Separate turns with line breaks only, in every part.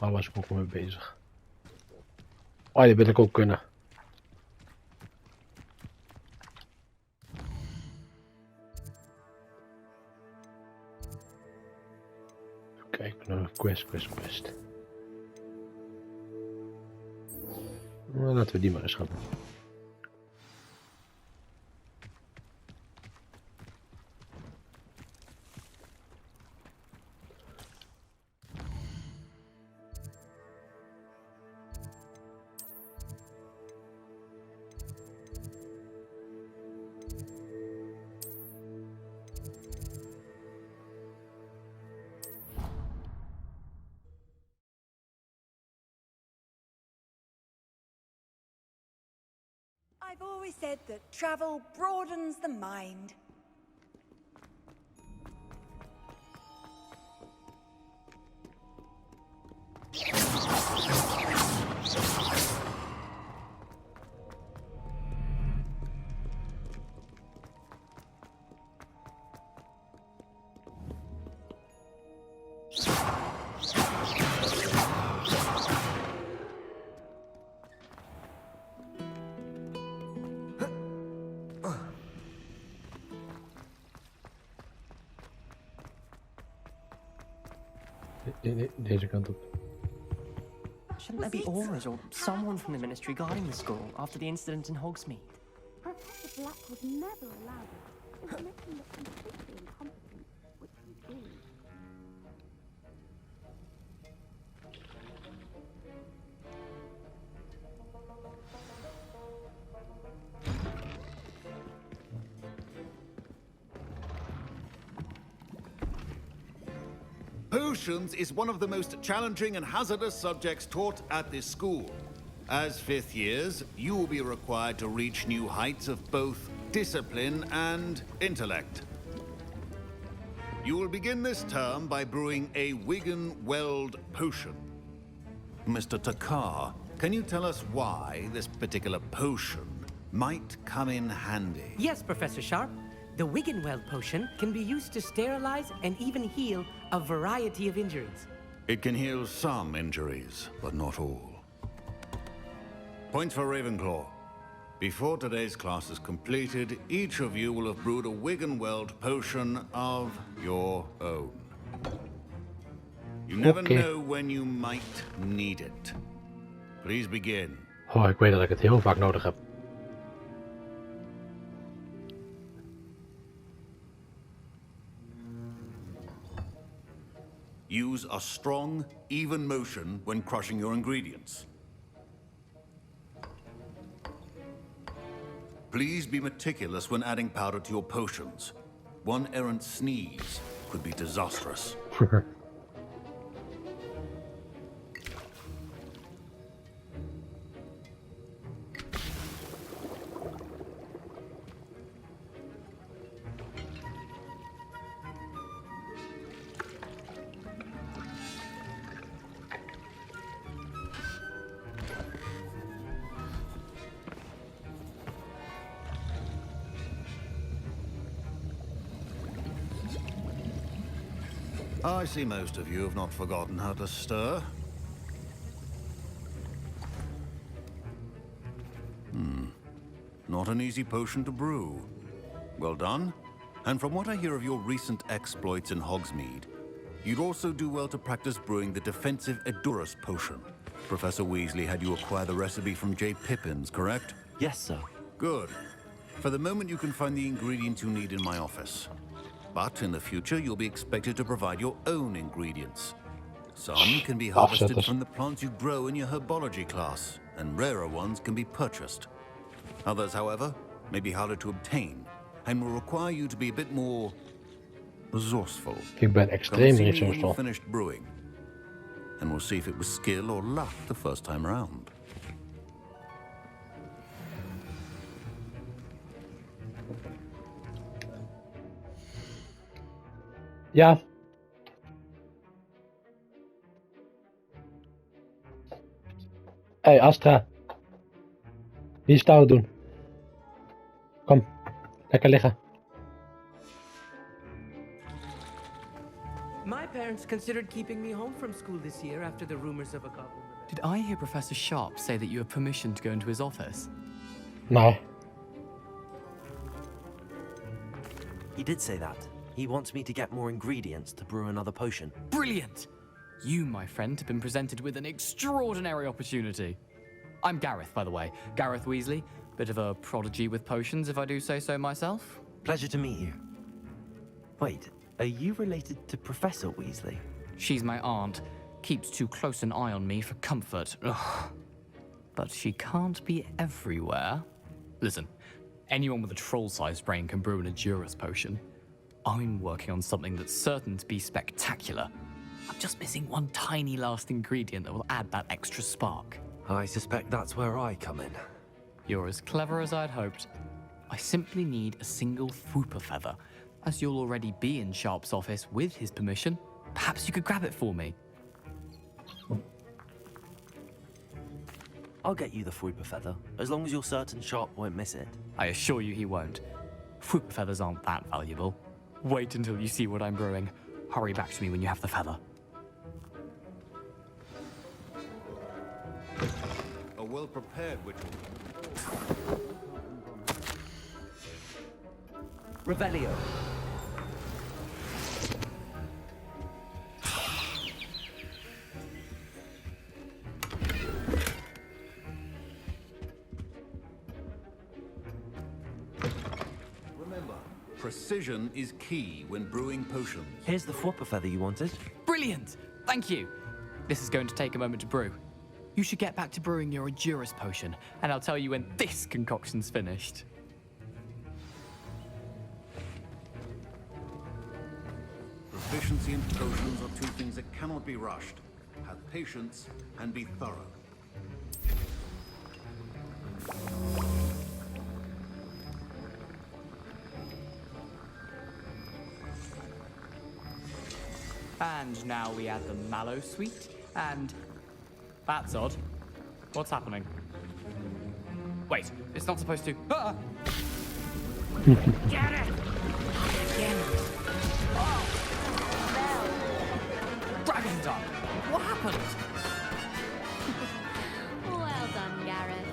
Waar was ik ook mee bezig? Oh, die wil ik ook kunnen. Kijk, nou, quest. Nou, laten we die maar eens gaan doen.
I've always said that travel broadens the mind.
Deze kant op.
Shouldn't there be Auras or someone from the ministry guarding the school after the incident in Hogsmeade?
Professor Black would never allow this. It would make him look completely incompetent, which we do.
Potions is one of the most challenging and hazardous subjects taught at this school. As fifth years, you will be required to reach new heights of both discipline and intellect. You will begin this term by brewing a Wigan-Weld potion. Mr. Takar, can you tell us why this particular potion might come in handy?
Yes, Professor Sharp. The Wigan-Weld potion can be used to sterilize and even heal a variety of injuries.
It can heal some injuries, but not all. Points for Ravenclaw. Before today's class is completed, each of you will have brewed a Wigan-Weld potion of your own. You never know when you might need it. Please begin.
Oh, ik weet dat ik het heel vaak nodig heb.
Use a strong, even motion when crushing your ingredients. Please be meticulous when adding powder to your potions. One errant sneeze could be disastrous. I see most of you have not forgotten how to stir. Not an easy potion to brew. Well done. And from what I hear of your recent exploits in Hogsmeade, you'd also do well to practice brewing the defensive Edurus potion. Professor Weasley had you acquire the recipe from J. Pippins, correct?
Yes, sir.
Good. For the moment, you can find the ingredients you need in my office. But in the future, you'll be expected to provide your own ingredients. Some can be harvested from the plants you grow in your herbology class, and rarer ones can be purchased. Others, however, may be harder to obtain, and will require you to be a bit more resourceful.
Ik ben extreem resourceful.
Finished brewing, and we'll see if it was skill or luck the first time around.
Ja. Hey Astra. Wie is stout doen? Kom, lekker liggen.
My parents considered keeping me home from school this year after the rumors of a goblin.
Did I hear Professor Sharp say that you have permission to go into his office?
No.
He did say that. He wants me to get more ingredients to brew another potion.
Brilliant! You, my friend, have been presented with an extraordinary opportunity. I'm Gareth, by the way. Gareth Weasley. Bit of a prodigy with potions, if I do say so myself.
Pleasure to meet you. Wait, are you related to Professor Weasley?
She's my aunt. Keeps too close an eye on me for comfort. Ugh. But she can't be everywhere. Listen, anyone with a troll-sized brain can brew an Endurance potion. I'm working on something that's certain to be spectacular. I'm just missing one tiny last ingredient that will add that extra spark.
I suspect that's where I come in.
You're as clever as I'd hoped. I simply need a single Fwooper feather. As you'll already be in Sharp's office with his permission, perhaps you could grab it for me.
I'll get you the Fwooper feather, as long as you're certain Sharp won't miss it.
I assure you he won't. Fwooper feathers aren't that valuable. Wait until you see what I'm brewing. Hurry back to me when you have the feather.
A well-prepared witch.
Revelio.
Remember, precision is key when brewing potions.
Here's the Fwooper feather you wanted.
Brilliant! Thank you! This is going to take a moment to brew. You should get back to brewing your Endurance potion, and I'll tell you when this concoction's finished.
Proficiency in potions are two things that cannot be rushed. Have patience and be thorough.
And now we add the mallow sweet, and... That's odd. What's happening? Wait, it's not supposed to... Ah! Get it! Dragon Dog! What happened?
Well done, Gareth.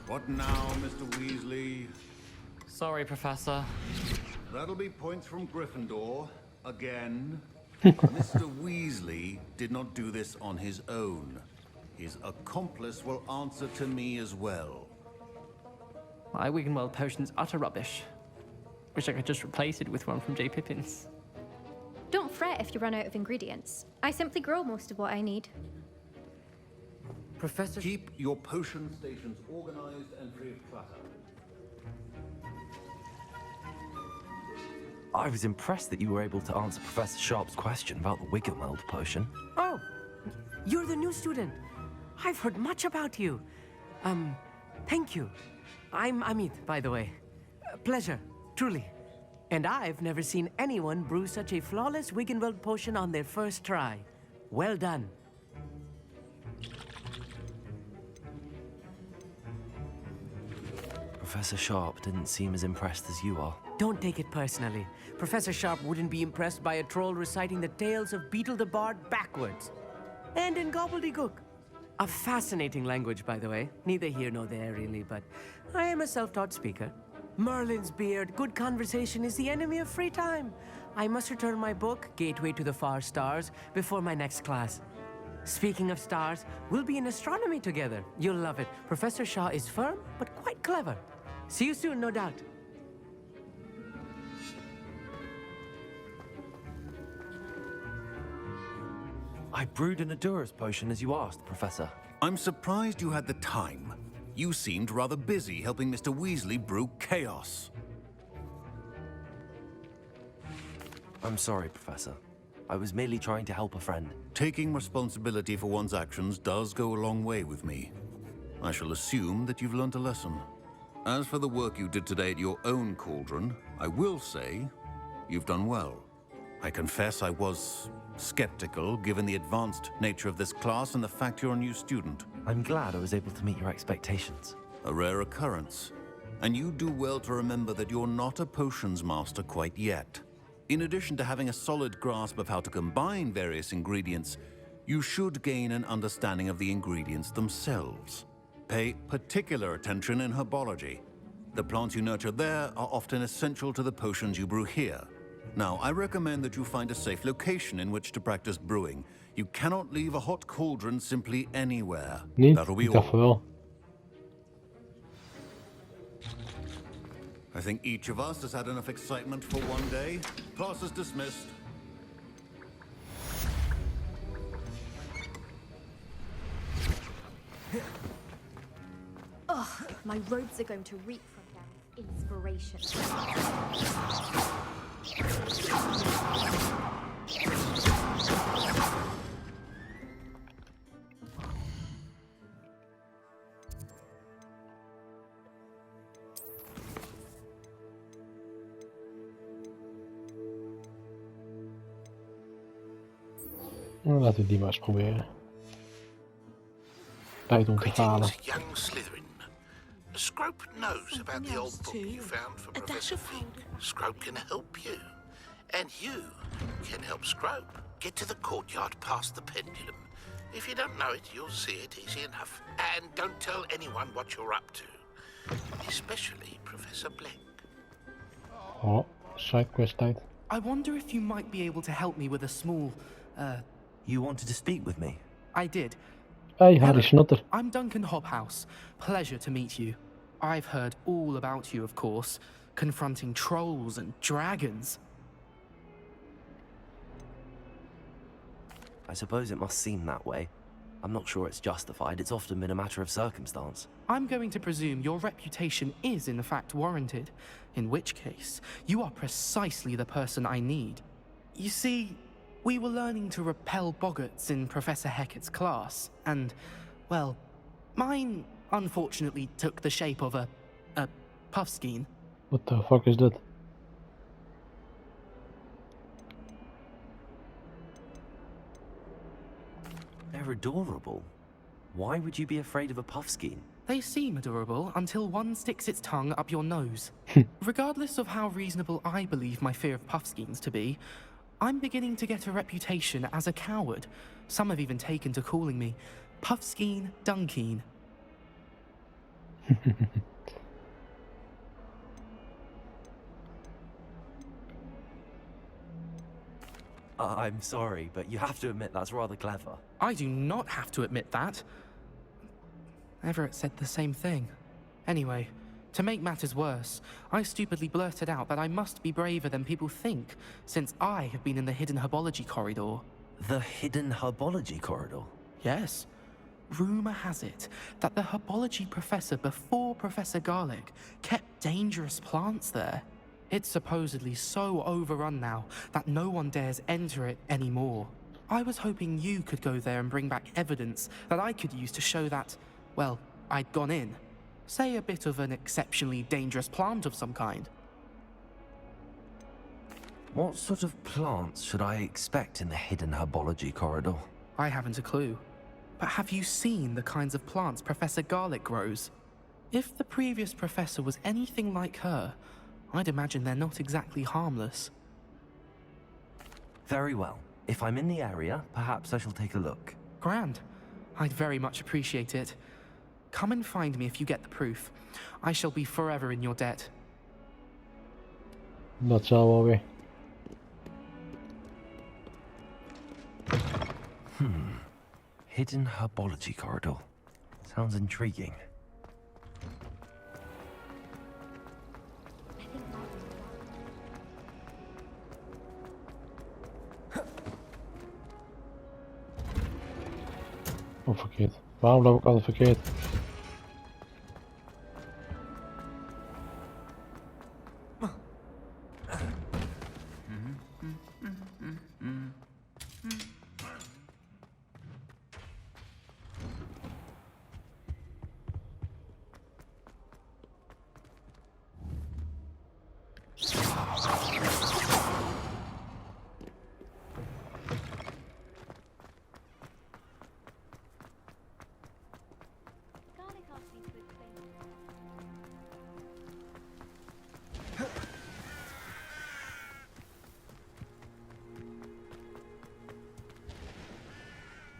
What now, Mr. Weasley?
Sorry, Professor.
That'll be points from Gryffindor. Again. Mr. Weasley did not do this on his own. His accomplice will answer to me as well.
My Wiggenweld potion's utter rubbish. Wish I could just replace it with one from J. Pippin's.
Don't fret if you run out of ingredients. I simply grow most of what I need.
Professor...
Keep your potion stations organized and free of clutter.
I was impressed that you were able to answer Professor Sharp's question about the Wiggenweld potion.
Oh, you're the new student. I've heard much about you. Thank you. I'm Amit, by the way. Pleasure, truly. And I've never seen anyone brew such a flawless Wiggenweld potion on their first try. Well done.
Professor Sharp didn't seem as impressed as you are.
Don't take it personally. Professor Sharp wouldn't be impressed by a troll reciting the tales of Beetle the Bard backwards. And in gobbledygook. A fascinating language, by the way. Neither here nor there, really, but I am a self-taught speaker. Merlin's beard, good conversation is the enemy of free time. I must return my book, Gateway to the Far Stars, before my next class. Speaking of stars, we'll be in astronomy together. You'll love it. Professor Shaw is firm, but quite clever. See you soon, no doubt.
I brewed an Endurance potion as you asked, Professor.
I'm surprised you had the time. You seemed rather busy helping Mr. Weasley brew chaos.
I'm sorry, Professor. I was merely trying to help a friend.
Taking responsibility for one's actions does go a long way with me. I shall assume that you've learnt a lesson. As for the work you did today at your own cauldron, I will say you've done well. I confess I was skeptical, given the advanced nature of this class and the fact you're a new student.
I'm glad I was able to meet your expectations.
A rare occurrence. And you do well to remember that you're not a potions master quite yet. In addition to having a solid grasp of how to combine various ingredients, you should gain an understanding of the ingredients themselves. Pay particular attention in herbology. The plants you nurture there are often essential to the potions you brew here. Now, I recommend that you find a safe location in which to practice brewing. You cannot leave a hot cauldron simply anywhere.
Niet?
That'll be
Ik dacht
all.
wel.
I think each of us has had enough excitement for one day. Class is dismissed.
Ugh, my robes are going to reek from them. Inspiration.
Laten we die maar eens proberen. Tijd om te falen.
Greetings, young Slytherin. Scrope knows about the old book you found for Professor Fig. Scrope can help you. And you can help Scrope. Get to the courtyard past the pendulum. If you don't know it, you'll see it easy enough. And don't tell anyone what you're up to. Especially Professor Blank.
Oh, sidequest tijd.
I wonder if you might be able to help me with a small,
You wanted to speak with me?
I did.
Hey, Harry Snotter.
I'm Duncan Hobhouse. Pleasure to meet you. I've heard all about you, of course, confronting trolls and dragons.
I suppose it must seem that way. I'm not sure it's justified. It's often been a matter of circumstance.
I'm going to presume your reputation is in fact warranted, in which case, you are precisely the person I need. You see, we were learning to repel boggarts in Professor Hecat's class, and, well, mine unfortunately took the shape of a puffskein.
What the fuck is that?
They're adorable. Why would you be afraid of a puffskein?
They seem adorable until one sticks its tongue up your nose. Regardless of how reasonable I believe my fear of puffskeins to be, I'm beginning to get a reputation as a coward. Some have even taken to calling me Puffskein Dunkeen.
I'm sorry, but you have to admit that's rather clever.
I do not have to admit that. Everett said the same thing. Anyway, to make matters worse, I stupidly blurted out that I must be braver than people think, since I have been in the hidden herbology corridor.
The hidden herbology corridor?
Yes. Rumor has it that the herbology professor before Professor Garlic kept dangerous plants there. It's supposedly so overrun now that no one dares enter it anymore. I was hoping you could go there and bring back evidence that I could use to show that, well, I'd gone in. Say a bit of an exceptionally dangerous plant of some kind.
What sort of plants should I expect in the hidden herbology corridor?
I haven't a clue. But have you seen the kinds of plants Professor Garlic grows? If the previous professor was anything like her, I'd imagine they're not exactly harmless.
Very well. If I'm in the area, perhaps I shall take a look.
Grand. I'd very much appreciate it. Come and find me if you get the proof. I shall be forever in your debt.
Dat zal wel weer.
Hidden herbology corridor. Sounds intriguing.
Oh, verkeerd. Waarom loop ik altijd verkeerd?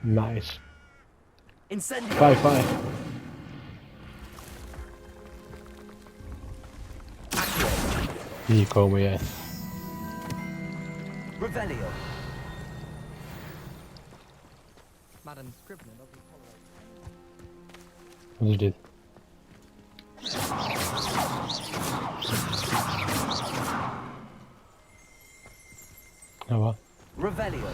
Nice.
Incendio.
5-5. Hier komen jij.
Revelio.
Madam Scribner doesn't tolerate.
Wat is dit? Nou wat?
Revelio.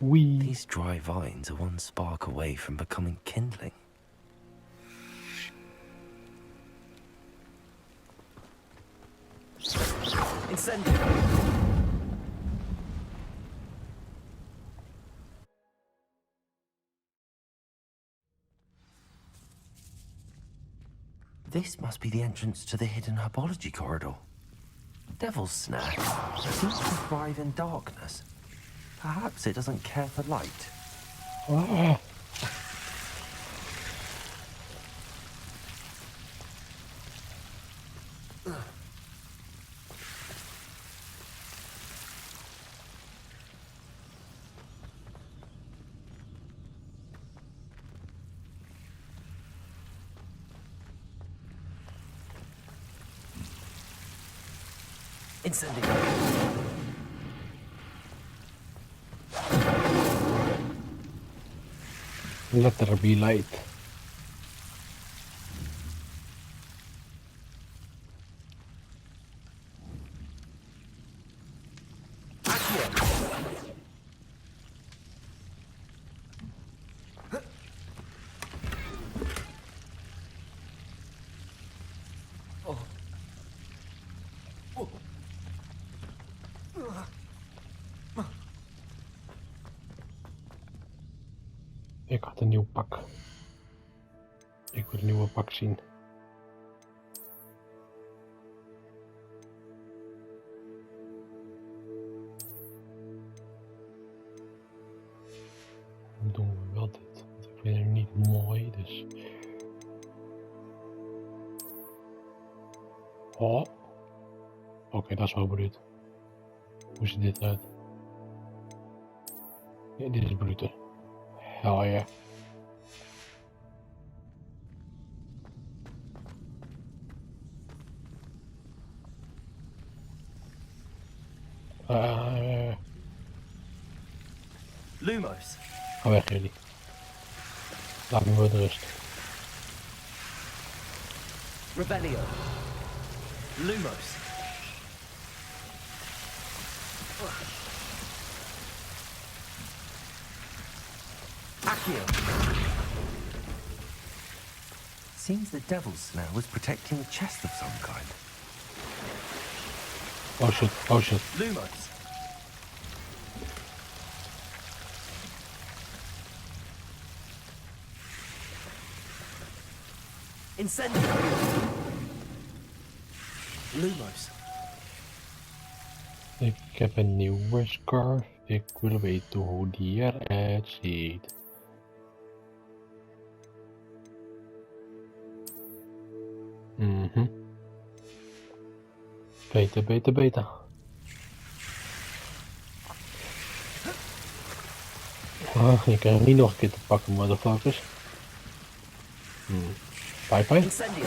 Wee.
These dry vines are one spark away from becoming kindling. Incendio. This must be the entrance to the hidden herbology corridor. Devil's Snare seems to thrive in darkness. Perhaps it doesn't care for light.
Ah.
Incendio.
Let there be light. Ik had een nieuw pak. Ik wil een nieuwe pak zien. Dan doen we wel dit. Want ik vind hem niet mooi, dus... Oh. Oké, dat is wel bruut. Hoe ziet dit uit? Ja, dit is bruter. Hell yeah.
Lumos.
Ga weg jullie. Laat me met rust.
Revelio. Lumos. Accio. Seems the Devil's Snare was protecting a chest of some kind.
Oh shit, oh shit.
Lumos. Incendio. Lumos.
Ik heb een nieuwe scarf. Ik wil weten hoe die eruit ziet. Beter, beter, beter. Ah, je krijgt niet nog een keer te pakken, motherfuckers. Bye.
Incendio.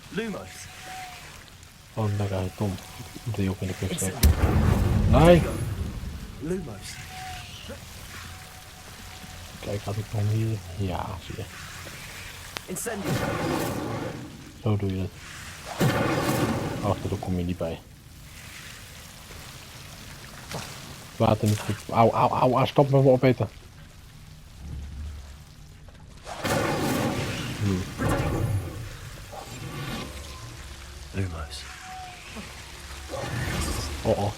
Lumos.
Oh, daar gaat het om. Moet hij ook in de kust zetten. Nee!
Lumos.
Kijk, had ik nog hier. Ja, zie je.
Incendio.
Zo doe je het. Achter, daar kom je niet bij. Water niet goed. Auw, stop me opeten.
Lumos.
Oh.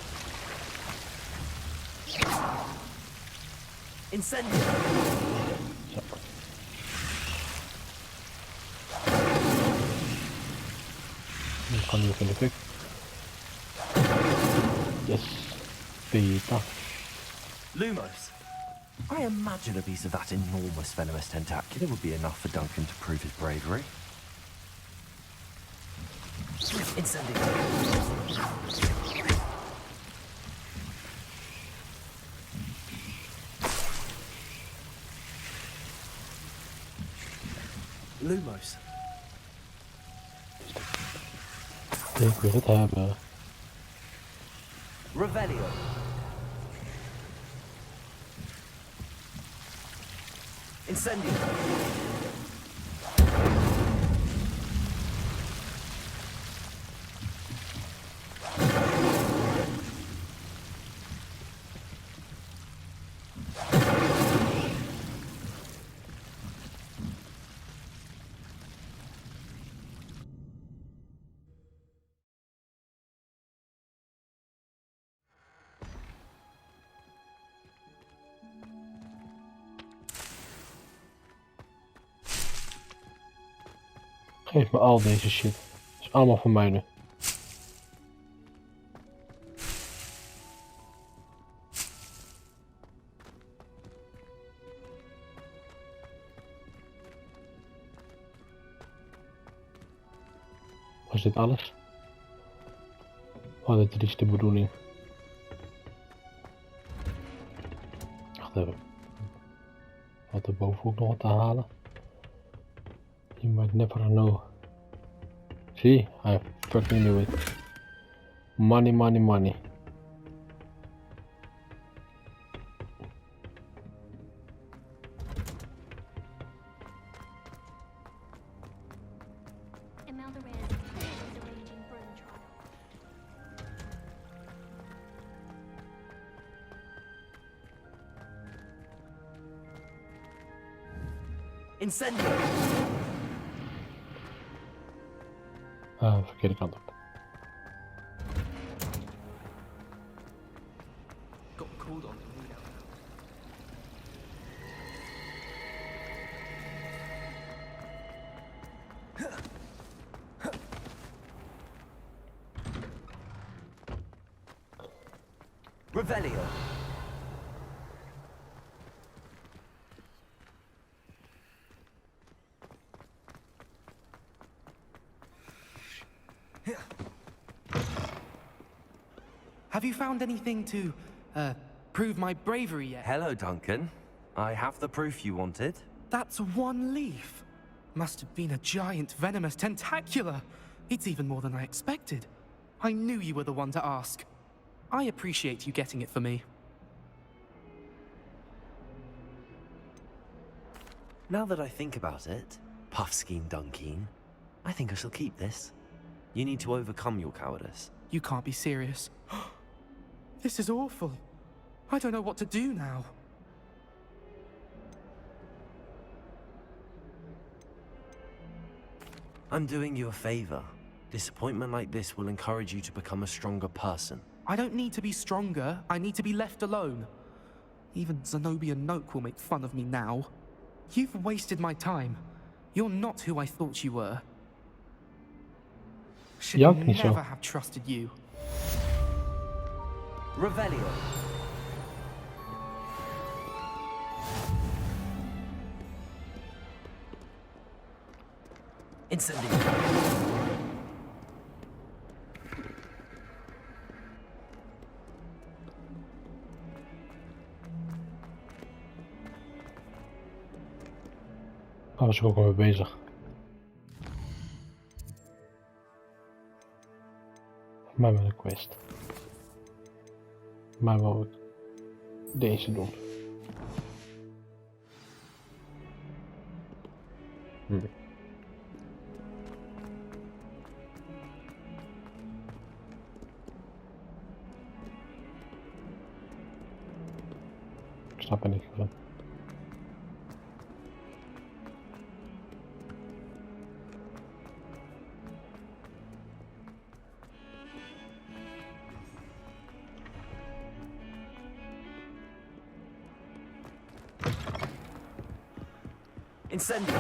Incendio.
Nu kan je vind ik. Yes. Beta.
Lumos. I imagine a piece of that enormous venomous tentacular would be enough for Duncan to prove his bravery. Incendio. Lumos.
Ik wil het hebben.
Revelio. Incendio.
Geef me al deze shit. Dat is allemaal van mij nu. Was dit alles? Oh, dit is de bedoeling. Wacht even. Wat er boven ook nog wat te halen. You might never know. See, I fucking knew it. Money, money, money.
Incendio.
Verkeerde kant op.
Got called on to lead out.
Revelio.
Have you found anything to, prove my bravery yet?
Hello, Duncan. I have the proof you wanted.
That's one leaf. Must have been a giant venomous tentacula. It's even more than I expected. I knew you were the one to ask. I appreciate you getting it for me.
Now that I think about it, Puffskein Dunkeen, I think I shall keep this. You need to overcome your cowardice.
You can't be serious. This is awful. I don't know what to do now.
I'm doing you a favor. Disappointment like this will encourage you to become a stronger person.
I don't need to be stronger. I need to be left alone. Even Zenobia Noak will make fun of me now. You've wasted my time. You're not who I thought you were. Should never have trusted you.
Revelio. Incendio.
Daar was ik ook al mee bezig. Maar met een quest. Maar wil ik deze doen. Ik snap er niet van.
Incendio!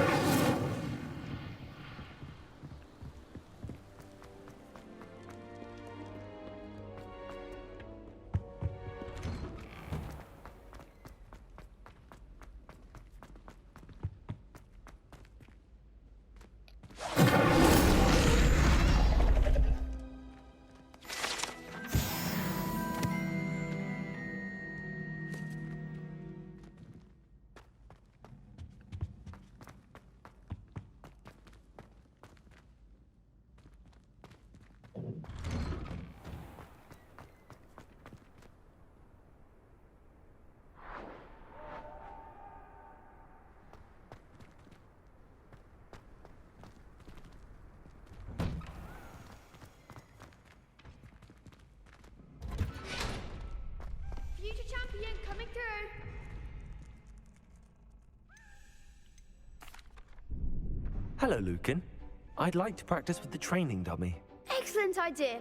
Future champion coming through.
Hello, Lucan. I'd like to practice with the training dummy.
Excellent idea.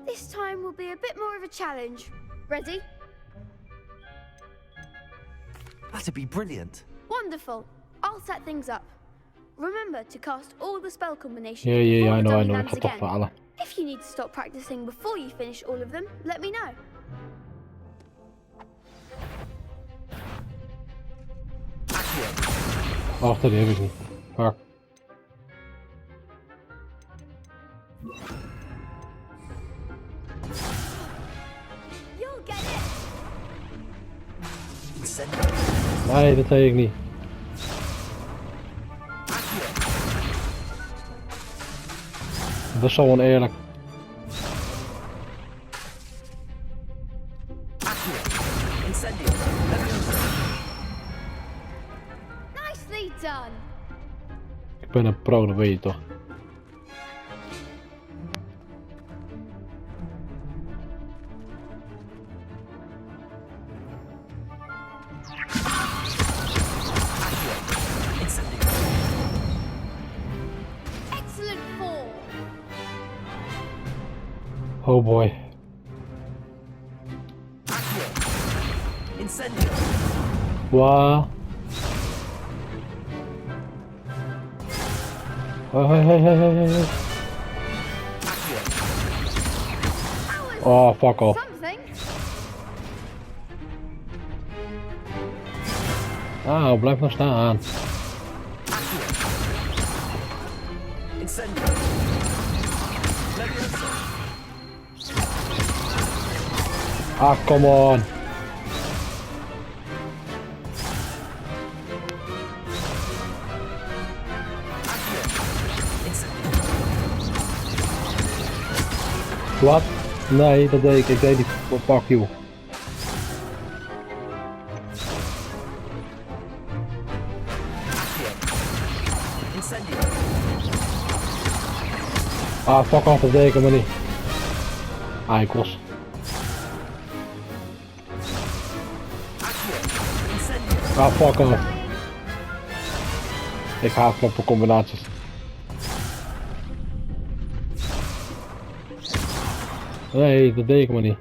This time will be a bit more of a challenge. Ready?
That'd be brilliant.
Wonderful. I'll set things up. Remember to cast all the spell combinations
Yeah,
before
I
the
know.
dummy
Ik
lands
ga toch
again.
falen.
If you need to stop practicing before you finish all of them, let me know.
Wacht, die heb ik niet. Fuck.
You'll get it.
Nee, dat deed ik niet. Dat is zo oneerlijk.
Nicely done.
Ik ben een pro, dat weet je toch.
Excellent form.
Oh boy. Wow. Hey. Oh, fuck off.
Something.
Ah, blijf nog staan. Ah, come on. Wat? Nee, dat deed ik. Ik deed die fuck you. Ah, fuck off, dat deed ik helemaal niet. Eikels. Ah, fuck off. Ik haat knoppencombinaties. Nee, dat deed ik maar niet.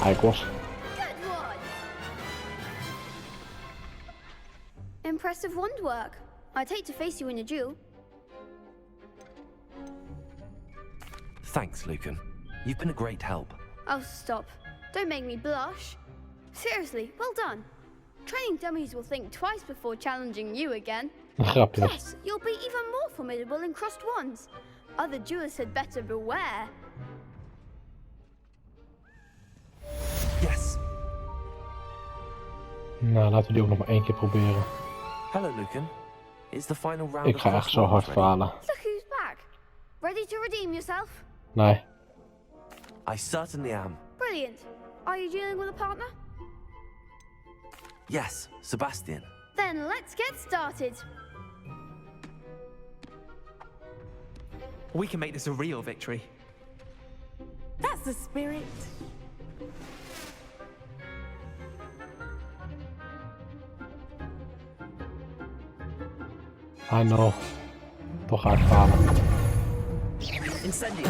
Eikels.
Good one. Impressive wand work. I'd hate to face you in a duel.
Thanks, Lucan. You've been a great help.
Oh, stop. Don't make me blush. Seriously, well done. Training dummies will think twice before challenging you again.
Grapje.
Plus, you'll be even more formidable in crossed wands. Other duelists had better beware.
Yes.
Nou, laten we die ook nog maar één keer proberen.
Hello, Lucan. It's the final round.
Ik ga echt zo hard falen.
Look who's back. Ready to redeem yourself?
Nee.
I certainly am.
Brilliant. Are you dealing with a partner?
Yes, Sebastian.
Then let's get started.
We can make this a real victory.
That's the spirit.
I know. Toch ga ik falen.
Incendio.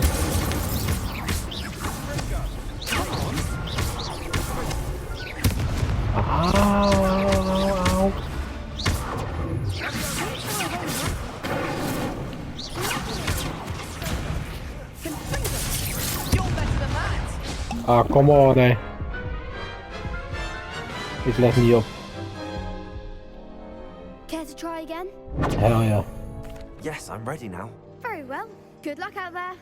Auw. Ah, come on, hè. Ik let niet op.
Care to try again?
Hell yeah.
Yes, I'm ready now.
Very well. Good luck out there.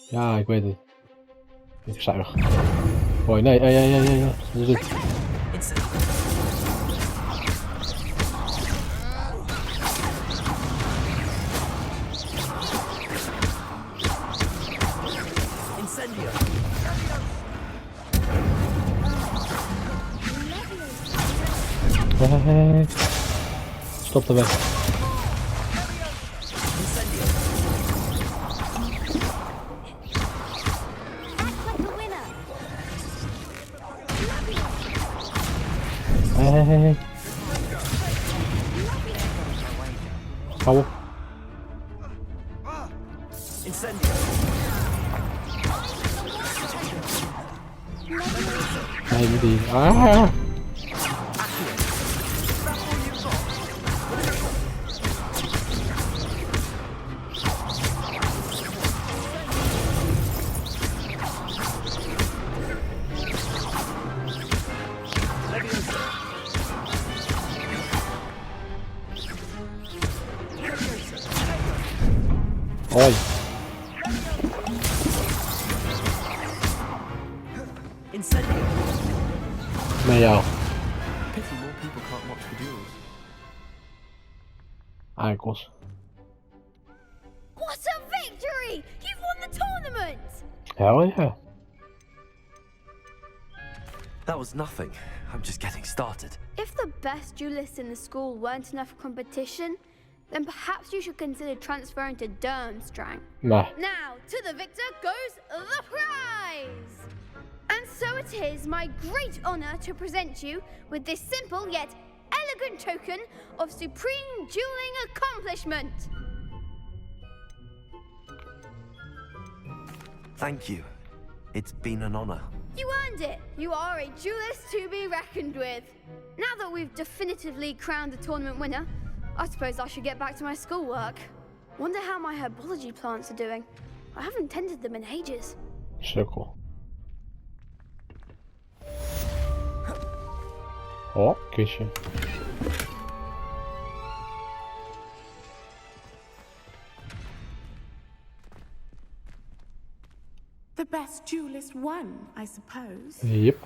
Ja, ik weet het. Ik zuig. Hoi, nee, ja. Dat is het.
Incendio.
Hey. Stop de weg. Hey. Hou op. Nee, moet die. Ah! Hoi. Met jou.
Pity more people can't watch the duels.
Eikels.
What a victory! You've won the tournament!
Hell yeah.
That was nothing. I'm just getting started.
If the best duelists in the school weren't enough competition, then perhaps you should consider transferring to Durmstrang.
Nah.
Now, to the victor goes the prize! And so it is my great honor to present you with this simple yet elegant token of supreme dueling accomplishment.
Thank you. It's been an honor.
You earned it. You are a duelist to be reckoned with. Now that we've definitively crowned the tournament winner, I suppose I should get back to my schoolwork. Wonder how my herbology plants are doing. I haven't tended them in ages.
Sukkel. Oh, kistje.
The best duelist won, I suppose.
Yep.